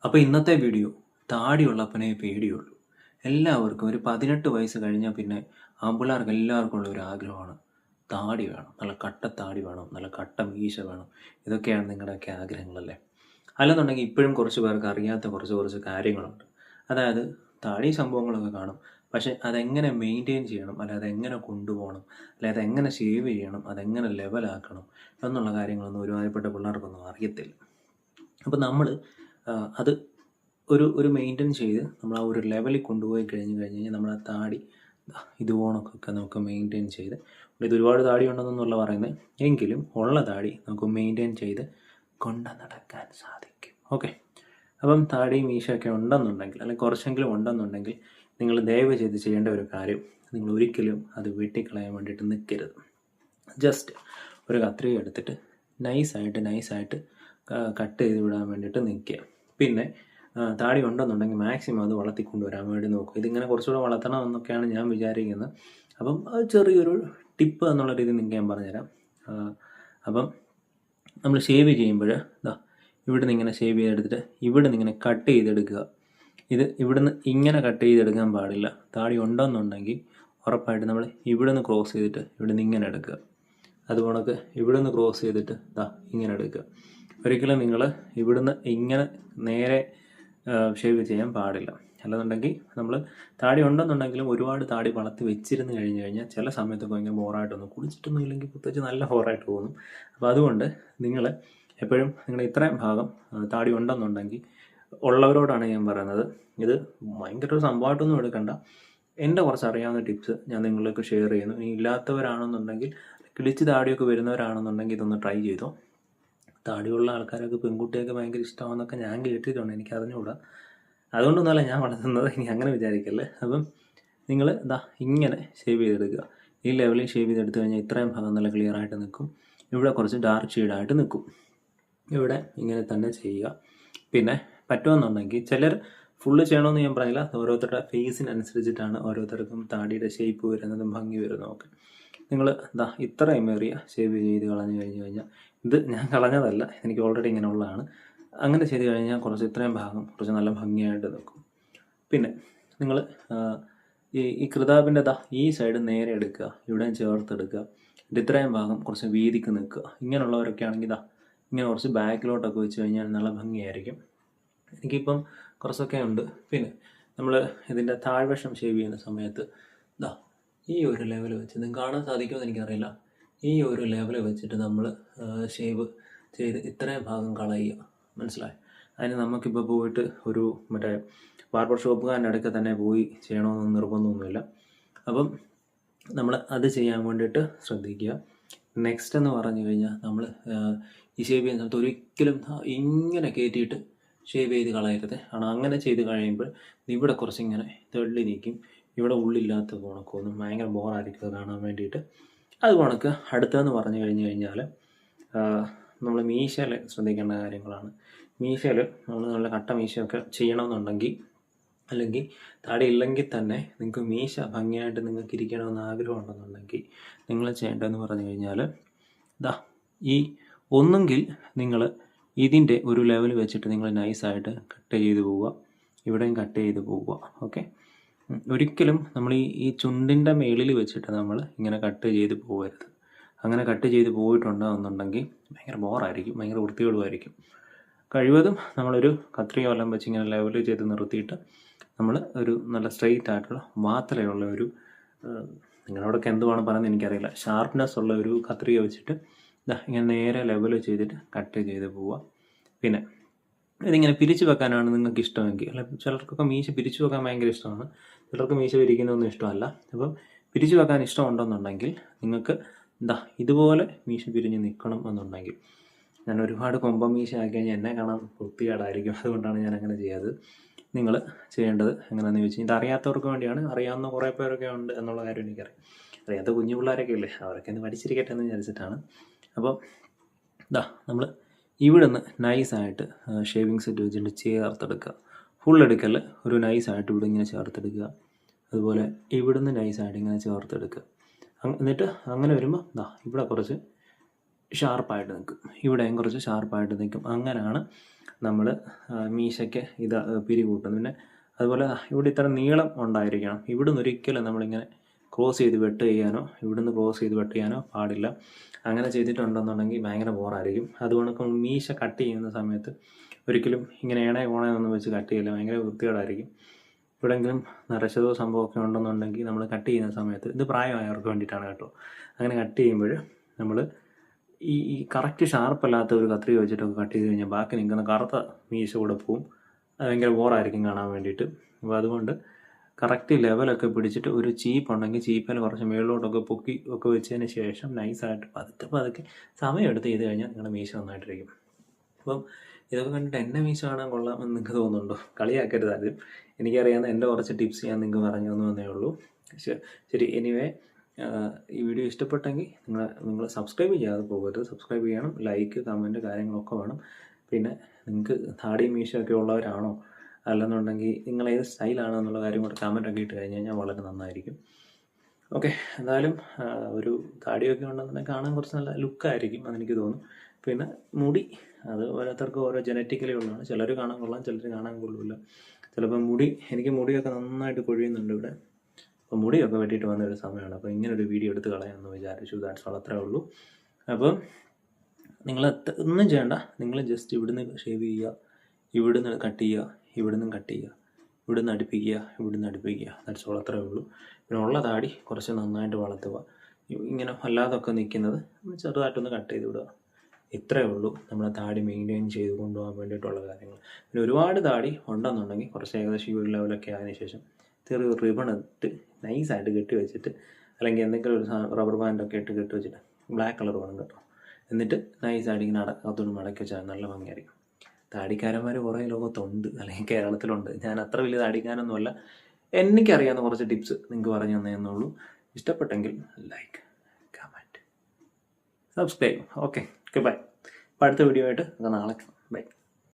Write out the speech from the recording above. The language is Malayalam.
അപ്പോൾ ഇന്നത്തെ വീഡിയോ താടിയുള്ളപ്പനെ പേടിയുള്ളൂ. എല്ലാവർക്കും ഒരു 18 വയസ്സ് കഴിഞ്ഞാൽ പിന്നെ ആൺപിള്ളേർക്ക് എല്ലാവർക്കും ഉള്ള ഒരു ആഗ്രഹമാണ് താടി വേണം, നല്ല കട്ട താടി വേണം, നല്ല കട്ട മീശ വേണം. ഇതൊക്കെയാണ് നിങ്ങളുടെയൊക്കെ ആഗ്രഹങ്ങളല്ലേ? അല്ലെന്നുണ്ടെങ്കിൽ ഇപ്പോഴും കുറച്ച് പേർക്ക് അറിയാത്ത കുറച്ച് കാര്യങ്ങളുണ്ട്. അതായത് താടി സംഭവങ്ങളൊക്കെ കാണും, പക്ഷെ അതെങ്ങനെ മെയിൻറ്റെയിൻ ചെയ്യണം, അല്ലെ അതെങ്ങനെ കൊണ്ടുപോകണം, അല്ലെ അതെങ്ങനെ ഷേവ് ചെയ്യണം, അതെങ്ങനെ ലെവലാക്കണം എന്നുള്ള കാര്യങ്ങളൊന്നും ഒരുമാതിരിപ്പെട്ട പിള്ളേർക്കൊന്നും അറിയത്തില്ല. അപ്പോൾ നമ്മൾ അത് ഒരു മെയിൻറ്റെയിൻ ചെയ്ത് നമ്മൾ ആ ഒരു ലെവലിൽ കൊണ്ടുപോയി കഴിഞ്ഞാൽ നമ്മൾ ആ താടി ഇതുപോണക്കൊക്കെ നമുക്ക് മെയിൻറ്റെയിൻ ചെയ്ത്, ഇത് ഒരുപാട് താടി ഉണ്ടെന്നൊന്നുമല്ല പറയുന്നത്, എങ്കിലും ഉള്ള താടി നമുക്ക് മെയിൻറ്റെയിൻ ചെയ്ത് കൊണ്ടു നടക്കാൻ സാധിക്കും. ഓക്കെ, അപ്പം താടി മീശയൊക്കെ ഉണ്ടെന്നുണ്ടെങ്കിൽ, അല്ലെങ്കിൽ കുറച്ചെങ്കിലും ഉണ്ടെന്നുണ്ടെങ്കിൽ, നിങ്ങൾ ദയവ് ചെയ്ത് ചെയ്യേണ്ട ഒരു കാര്യം, നിങ്ങൾ ഒരിക്കലും അത് വെട്ടിക്കളയാൻ വേണ്ടിയിട്ട് നിൽക്കരുത്. ജസ്റ്റ് ഒരു കത്രിക എടുത്തിട്ട് നൈസായിട്ട് കട്ട് ചെയ്ത് വിടാൻ വേണ്ടിയിട്ട് നിൽക്കുക. പിന്നെ താടി ഉണ്ടെന്നുണ്ടെങ്കിൽ മാക്സിമം അത് വളർത്തിക്കൊണ്ടുവരാൻ വേണ്ടി നോക്കുക. ഇതിങ്ങനെ കുറച്ചുകൂടെ വളർത്തണം എന്നൊക്കെയാണ് ഞാൻ വിചാരിക്കുന്നത്. അപ്പം അത് ചെറിയൊരു ടിപ്പ് എന്നുള്ള രീതിയിൽ നിങ്ങൾക്ക് ഞാൻ പറഞ്ഞുതരാം. അപ്പം നമ്മൾ ഷേവ് ചെയ്യുമ്പോൾ ഇവിടുന്ന് ഇങ്ങനെ ഷേവ് ചെയ്തെടുത്തിട്ട് ഇവിടുന്ന് ഇങ്ങനെ കട്ട് ചെയ്തെടുക്കുക. ഇത് ഇവിടുന്ന് ഇങ്ങനെ കട്ട് ചെയ്തെടുക്കാൻ പാടില്ല. താടി ഉണ്ടെന്നുണ്ടെങ്കിൽ ഉറപ്പായിട്ട് നമ്മൾ ഇവിടുന്ന് ക്രോസ് ചെയ്തിട്ട് ഇവിടുന്ന് ഇങ്ങനെ എടുക്കുക. അതുകൊണ്ടൊക്കെ ഇവിടുന്ന് ക്രോസ് ചെയ്തിട്ട് ഇങ്ങനെ എടുക്കുക. ഒരിക്കലും നിങ്ങൾ ഇവിടുന്ന് ഇങ്ങനെ നേരെ ഷേവ് ചെയ്യാൻ പാടില്ല. അല്ലെന്നുണ്ടെങ്കിൽ നമ്മൾ താടി ഉണ്ടെന്നുണ്ടെങ്കിലും ഒരുപാട് താടി വളർത്തി വെച്ചിരുന്ന് കഴിഞ്ഞാൽ ചില സമയത്തൊക്കെ ഭയങ്കര ബോറായിട്ടൊന്നും, കുളിച്ചിട്ടൊന്നും ഇല്ലെങ്കിൽ പ്രത്യേകിച്ച് നല്ല ബോറായിട്ട് തോന്നും. അപ്പോൾ അതുകൊണ്ട് നിങ്ങൾ എപ്പോഴും നിങ്ങളുടെ ഇത്രയും ഭാഗം താടി ഉണ്ടെന്നുണ്ടെങ്കിൽ ഉള്ളവരോടാണ് ഞാൻ പറയുന്നത്, ഇത് ഭയങ്കര ഒരു സംഭവമായിട്ടൊന്നും എടുക്കണ്ട. എൻ്റെ കുറച്ച് അറിയാവുന്ന ടിപ്സ് ഞാൻ നിങ്ങളിലേക്ക് ഷെയർ ചെയ്യുന്നു. ഇനി ഇല്ലാത്തവരാണെന്നുണ്ടെങ്കിൽ, കിളിച്ച് താടിയൊക്കെ വരുന്നവരാണെന്നുണ്ടെങ്കിൽ ഇതൊന്ന് ട്രൈ ചെയ്തോ. താടിയുള്ള ആൾക്കാരൊക്കെ പെൺകുട്ടിയൊക്കെ ഭയങ്കര ഇഷ്ടമാണെന്നൊക്കെ ഞാൻ കേട്ടിട്ടുണ്ട്, എനിക്ക് അറിഞ്ഞുകൂടാ. അതുകൊണ്ടൊന്നുമല്ല ഞാൻ വളർത്തുന്നത്, ഇനി അങ്ങനെ വിചാരിക്കല്ലേ. അപ്പം നിങ്ങൾ ഇങ്ങനെ ഷേവ് ചെയ്തെടുക്കുക. ഈ ലെവലിൽ ഷേവ് ചെയ്തെടുത്ത് കഴിഞ്ഞാൽ ഇത്രയും ഭാഗം നല്ല ക്ലിയർ ആയിട്ട് നിൽക്കും. ഇവിടെ കുറച്ച് ഡാർക്ക് ഷെയ്ഡായിട്ട് നിൽക്കും. ഇവിടെ ഇങ്ങനെ തന്നെ ചെയ്യുക. പിന്നെ പറ്റുമെന്നുണ്ടെങ്കിൽ ചിലർ ഫുള്ള് ചെയ്യണമെന്ന് ഞാൻ പറയില്ല, ഓരോരുത്തരുടെ ഫേസിനനുസരിച്ചിട്ടാണ് ഓരോരുത്തർക്കും താടിയുടെ ഷേപ്പ് വരുന്നതും ഭംഗി വരുന്നതും. നിങ്ങൾ ഇത്രയും ഏറിയ ഷേവ് ചെയ്ത് കളഞ്ഞു കഴിഞ്ഞാൽ, ഇത് ഞാൻ കളഞ്ഞതല്ല, എനിക്ക് ഓൾറെഡി ഇങ്ങനെ ഉള്ളതാണ്. അങ്ങനെ ചെയ്ത് കഴിഞ്ഞാൽ കുറച്ച് ഇത്രയും ഭാഗം കുറച്ച് നല്ല ഭംഗിയായിട്ട് നിൽക്കും. പിന്നെ നിങ്ങൾ ഈ കൃതാവിൻ്റെ ഈ സൈഡ് നേരെ എടുക്കുക, ഇവിടെയും ചേർത്തെടുക്കുക. ഇത്രയും ഭാഗം കുറച്ച് വീതിക്ക് നിൽക്കുക. ഇങ്ങനെയുള്ളവരൊക്കെ ആണെങ്കിൽ ഇങ്ങനെ കുറച്ച് ബാക്കിലോട്ടൊക്കെ വെച്ച് കഴിഞ്ഞാൽ നല്ല ഭംഗിയായിരിക്കും. എനിക്കിപ്പം കുറച്ചൊക്കെ ഉണ്ട്. പിന്നെ നമ്മൾ ഇതിൻ്റെ താഴ്വശം ഷേവ് ചെയ്യുന്ന സമയത്ത് ഈ ഒരു ലെവൽ വെച്ച്, നിങ്ങൾക്ക് കാണാൻ സാധിക്കുമെന്ന് എനിക്കറിയില്ല, ഈ ഒരു ലെവൽ വെച്ചിട്ട് നമ്മൾ ഷേവ് ചെയ്ത് ഇത്രയും ഭാഗം കളയുക. മനസ്സിലായി? അതിന് നമുക്കിപ്പോൾ പോയിട്ട് ഒരു മറ്റേ ബാർബർ ഷോപ്പുകാരൻ്റെ അടുക്ക തന്നെ പോയി ചെയ്യണമെന്ന് നിർബന്ധമൊന്നുമില്ല. അപ്പം നമ്മൾ അത് ചെയ്യാൻ വേണ്ടിയിട്ട് ശ്രദ്ധിക്കുക. നെക്സ്റ്റ് എന്ന് പറഞ്ഞു കഴിഞ്ഞാൽ, നമ്മൾ ഈ ഷേവ് ചെയ്യുന്ന സമയത്ത് ഒരിക്കലും ഇങ്ങനെ കയറ്റിയിട്ട് ഷേവ് ചെയ്ത് കളയരുത്. കാരണം അങ്ങനെ ചെയ്ത് കഴിയുമ്പോൾ ഇവിടെ കുറച്ചിങ്ങനെ തെള്ളി നിൽക്കും. ഇവിടെ ഉള്ളില്ലാത്ത കണക്കൊന്നും ഭയങ്കര ബോറായിരിക്കും അത് കാണാൻ വേണ്ടിയിട്ട്. അത് കണക്ക് അടുത്തതെന്ന് പറഞ്ഞു കഴിഞ്ഞാൽ നമ്മൾ മീശയിൽ ശ്രദ്ധിക്കേണ്ട കാര്യങ്ങളാണ്. മീശയിൽ നമ്മൾ നല്ല കട്ട മീശയൊക്കെ ചെയ്യണമെന്നുണ്ടെങ്കിൽ, അല്ലെങ്കിൽ താടി ഇല്ലെങ്കിൽ തന്നെ നിങ്ങൾക്ക് മീശ ഭംഗിയായിട്ട് നിങ്ങൾക്ക് ഇരിക്കണമെന്ന് ആഗ്രഹമുണ്ടെന്നുണ്ടെങ്കിൽ നിങ്ങൾ ചെയ്യേണ്ടതെന്ന് പറഞ്ഞു കഴിഞ്ഞാൽ, ഈ ഒന്നെങ്കിൽ നിങ്ങൾ ഇതിൻ്റെ ഒരു ലെവൽ വെച്ചിട്ട് നിങ്ങൾ നൈസായിട്ട് കട്ട് ചെയ്ത് പോവുക, ഇവിടെയും കട്ട് ചെയ്ത് പോവുക. ഓക്കെ, ഒരിക്കലും നമ്മൾ ഈ ചുണ്ടിൻ്റെ മേളിൽ വെച്ചിട്ട് നമ്മൾ ഇങ്ങനെ കട്ട് ചെയ്ത് പോകരുത്. അങ്ങനെ കട്ട് ചെയ്ത് പോയിട്ടുണ്ടെന്നുണ്ടെങ്കിൽ ഭയങ്കര ബോറായിരിക്കും, ഭയങ്കര വൃത്തികേടുമായിരിക്കും. കഴിവതും നമ്മളൊരു കത്രിക വല്ലം വെച്ച് ഇങ്ങനെ ലെവൽ ചെയ്ത് നിർത്തിയിട്ട് നമ്മൾ ഒരു നല്ല സ്ട്രെയിറ്റ് ആയിട്ടുള്ള വാത്തലയുള്ള ഒരു, നിങ്ങളോടൊക്കെ എന്തുവാണ് പറയുന്നത് എനിക്കറിയില്ല, ഷാർപ്നെസ് ഉള്ള ഒരു കത്രിക വെച്ചിട്ട് ഇങ്ങനെ നേരെ ലെവൽ ചെയ്തിട്ട് കട്ട് ചെയ്ത് പോവുക. പിന്നെ ഇതിങ്ങനെ പിരിച്ചു വെക്കാനാണ് നിങ്ങൾക്ക് ഇഷ്ടമെങ്കിൽ, അല്ല ചിലർക്കൊക്കെ മീശ പിരിച്ചു വെക്കാൻ ഭയങ്കര ഇഷ്ടമാണ്, ചിലർക്ക് മീശ പിരിക്കുന്നതൊന്നും ഇഷ്ടമല്ല. അപ്പം പിരിച്ചു വെക്കാൻ ഇഷ്ടമുണ്ടെന്നുണ്ടെങ്കിൽ നിങ്ങൾക്ക് ഇതുപോലെ മീശ പിരിഞ്ഞ് നിൽക്കണം എന്നുണ്ടെങ്കിൽ, ഞാൻ ഒരുപാട് കൊമ്പം മീശ ആക്കി കഴിഞ്ഞാൽ എന്നെ കാണാൻ വൃത്തികേടായിരിക്കും, അതുകൊണ്ടാണ് ഞാൻ അങ്ങനെ ചെയ്യാത്തത്. നിങ്ങൾ ചെയ്യേണ്ടത് എങ്ങനെയാണെന്ന് ചോദിച്ചാൽ, ഇതറിയാത്തവർക്ക് വേണ്ടിയാണ്. അറിയാവുന്ന കുറേ പേരൊക്കെ ഉണ്ട് എന്നുള്ള കാര്യം എനിക്കറിയാം. അറിയാത്ത കുഞ്ഞു പിള്ളേരൊക്കെ ഇല്ലേ, അവരൊക്കെ ഒന്ന് പഠിച്ചിരിക്കട്ടെ എന്ന് വിചാരിച്ചിട്ടാണ്. അപ്പോൾ നമ്മൾ ഇവിടുന്ന് നൈസായിട്ട് ഷേവിങ് സെറ്റ് വെച്ചിട്ട് ചേർത്തെടുക്കുക. ഫുൾ എടുക്കൽ, ഒരു നൈസായിട്ട് ഇവിടെ ഇങ്ങനെ ചേർത്തെടുക്കുക. അതുപോലെ ഇവിടുന്ന് നൈസായിട്ട് ഇങ്ങനെ ചേർത്തെടുക്കുക. എന്നിട്ട് അങ്ങനെ വരുമ്പോൾ ഇവിടെ കുറച്ച് ഷാർപ്പായിട്ട് നിൽക്കും, ഇവിടെയും കുറച്ച് ഷാർപ്പായിട്ട് നിൽക്കും. അങ്ങനെയാണ് നമ്മൾ മീശയ്ക്ക് ഇത് പിരി കൂട്ടുന്നു. പിന്നെ അതുപോലെ ഇവിടെ ഇത്ര നീളം ഉണ്ടായിരിക്കണം. ഇവിടുന്ന് ഒരിക്കലും നമ്മളിങ്ങനെ ക്രോസ് ചെയ്ത് വെട്ട് ചെയ്യാനോ ഇവിടുന്ന് ക്രോസ് ചെയ്ത് വെട്ട് ചെയ്യാനോ പാടില്ല. അങ്ങനെ ചെയ്തിട്ടുണ്ടെന്നുണ്ടെങ്കിൽ ഭയങ്കര ബോറായിരിക്കും. അതുകൊണ്ട് മീശ കട്ട് ചെയ്യുന്ന സമയത്ത് ഒരിക്കലും ഇങ്ങനെ കോണയൊന്നും വെച്ച് കട്ട് ചെയ്യില്ല, ഭയങ്കര വൃത്തികേടായിരിക്കും. എവിടെയെങ്കിലും നരച്ചതോ സംഭവമൊക്കെ ഉണ്ടെന്നുണ്ടെങ്കിൽ നമ്മൾ കട്ട് ചെയ്യുന്ന സമയത്ത്, ഇത് പ്രായമായവർക്ക് വേണ്ടിയിട്ടാണ് കേട്ടോ, അങ്ങനെ കട്ട് ചെയ്യുമ്പോൾ നമ്മൾ ഈ കറക്റ്റ് ഷാർപ്പല്ലാത്ത ഒരു കത്രിക വെച്ചിട്ടൊക്കെ കട്ട് ചെയ്ത് കഴിഞ്ഞാൽ ബാക്കി നിൽക്കുന്ന കറുത്ത മീശ കൂടെ പോവും. അത് ഭയങ്കര ബോറായിരിക്കും കാണാൻ വേണ്ടിയിട്ട്. അപ്പോൾ അതുകൊണ്ട് കറക്റ്റ് ലെവലൊക്കെ പിടിച്ചിട്ട് ഒരു ചീപ്പ് ഉണ്ടെങ്കിൽ ചീപ്പിൽ കുറച്ച് മുകളിലോട്ടൊക്കെ പൊക്കി ഒക്കെ വെച്ചതിന് ശേഷം നൈസായിട്ട് പതുക്കെ സമയമെടുത്ത് ചെയ്ത് കഴിഞ്ഞാൽ നിങ്ങളുടെ മീശ നന്നായിട്ടിരിക്കും. അപ്പം ഇതൊക്കെ കണ്ടിട്ട് എൻ്റെ മീശ കാണാൻ കൊള്ളാമെന്ന് നിങ്ങൾക്ക് തോന്നുന്നുണ്ടോ? കളിയാക്കരുത് ആദ്യം. എനിക്കറിയാവുന്ന എൻ്റെ കുറച്ച് ടിപ്സ് ഞാൻ നിങ്ങൾക്ക് പറഞ്ഞു തന്നേ ഉള്ളൂ. ശരി, എനിവേ ഈ വീഡിയോ ഇഷ്ടപ്പെട്ടെങ്കിൽ നിങ്ങൾ സബ്സ്ക്രൈബ് ചെയ്യാതെ പോകരുത്. സബ്സ്ക്രൈബ് ചെയ്യണം, ലൈക്ക്, കമൻറ്റ് കാര്യങ്ങളൊക്കെ വേണം. പിന്നെ നിങ്ങൾക്ക് താടി മീശയൊക്കെ ഉള്ളവരാണോ അല്ലെന്നുണ്ടെങ്കിൽ നിങ്ങൾ ഏത് സ്റ്റൈലാണോ എന്നുള്ള കാര്യം കൂടെ കമൻറ്റൊക്കെ ഇട്ട് കഴിഞ്ഞ് കഴിഞ്ഞാൽ വളരെ നന്നായിരിക്കും. ഓക്കെ, എന്തായാലും ഒരു താടിയൊക്കെ ഉണ്ടെന്നുണ്ടെങ്കിൽ കാണാൻ കുറച്ച് നല്ല ലുക്കായിരിക്കും അതെനിക്ക് തോന്നും. പിന്നെ മുടി, അത് ഓരോരുത്തർക്കും ഓരോ ജനറ്റിക്കലി ഉള്ളതാണ്. ചിലർ കാണാൻ കൊള്ളാം, ചിലർ കാണാൻ കൊള്ളില്ല. ചിലപ്പോൾ എനിക്ക് മുടിയൊക്കെ നന്നായിട്ട് കൊഴിയുന്നുണ്ട് ഇവിടെ. അപ്പോൾ മുടിയൊക്കെ വെട്ടിയിട്ട് വന്നൊരു സമയമാണ്. അപ്പോൾ ഇങ്ങനൊരു വീഡിയോ എടുത്ത് കളയാമെന്ന് വിചാരിച്ചു. ദാറ്റ്സ് ഓൾ, അത്രേ ഉള്ളൂ. അപ്പം നിങ്ങൾ ഒന്നും ചെയ്യണ്ട, നിങ്ങൾ ജസ്റ്റ് ഇവിടുന്ന് ഷേവ് ചെയ്യുക, ഇവിടുന്ന് കട്ട് ചെയ്യുക, ഇവിടുന്ന് കട്ട് ചെയ്യുക, ഇവിടുന്ന് അടുപ്പിക്കുക. ദാറ്റ്സ് ഓൾ, അത്രേ ഉള്ളൂ. പിന്നെ ഉള്ള താടി കുറച്ച് നന്നായിട്ട് വളർത്തുക. ഇങ്ങനെ അല്ലാതൊക്കെ നിൽക്കുന്നത് ചെറുതായിട്ടൊന്ന് കട്ട് ചെയ്ത് വിടുക. ഇത്രയേ ഉള്ളൂ നമ്മുടെ താടി മെയിൻറ്റെയിൻ ചെയ്ത് കൊണ്ടുപോകാൻ വേണ്ടിയിട്ടുള്ള കാര്യങ്ങൾ. പിന്നെ ഒരുപാട് താടി ഉണ്ടെന്നുണ്ടെങ്കിൽ കുറച്ച് ഏകദേശം ഈ ഒരു ലെവലൊക്കെ ആയതിനു ശേഷം ചെറിയ റിബൺ ഇട്ട് നൈസായിട്ട് കെട്ടി വെച്ചിട്ട്, അല്ലെങ്കിൽ എന്തെങ്കിലും ഒരു റബ്ബർ ബാൻഡൊക്കെ ഇട്ട് കെട്ടി വെച്ചിട്ട്, ബ്ലാക്ക് കളർ വേണം കേട്ടോ, എന്നിട്ട് നൈസായിട്ട് ഇങ്ങനെ അകത്തോട്ട് മടക്കി വെച്ചാൽ നല്ല ഭംഗിയായിരിക്കും. താടിക്കാരന്മാർ കുറേ ലോകത്തുണ്ട്, അല്ലെങ്കിൽ കേരളത്തിലുണ്ട്. ഞാൻ അത്ര വലിയ താടിക്കാരൊന്നുമല്ല. എനിക്കറിയാവുന്ന കുറച്ച് ടിപ്സ് നിങ്ങൾക്ക് പറഞ്ഞു തന്നേന്നുള്ളൂ. ഇഷ്ടപ്പെട്ടെങ്കിൽ like, comment, subscribe. Okay, bye. അപ്പോൾ അടുത്ത വീഡിയോ ആയിട്ട് നാളെ ബൈ.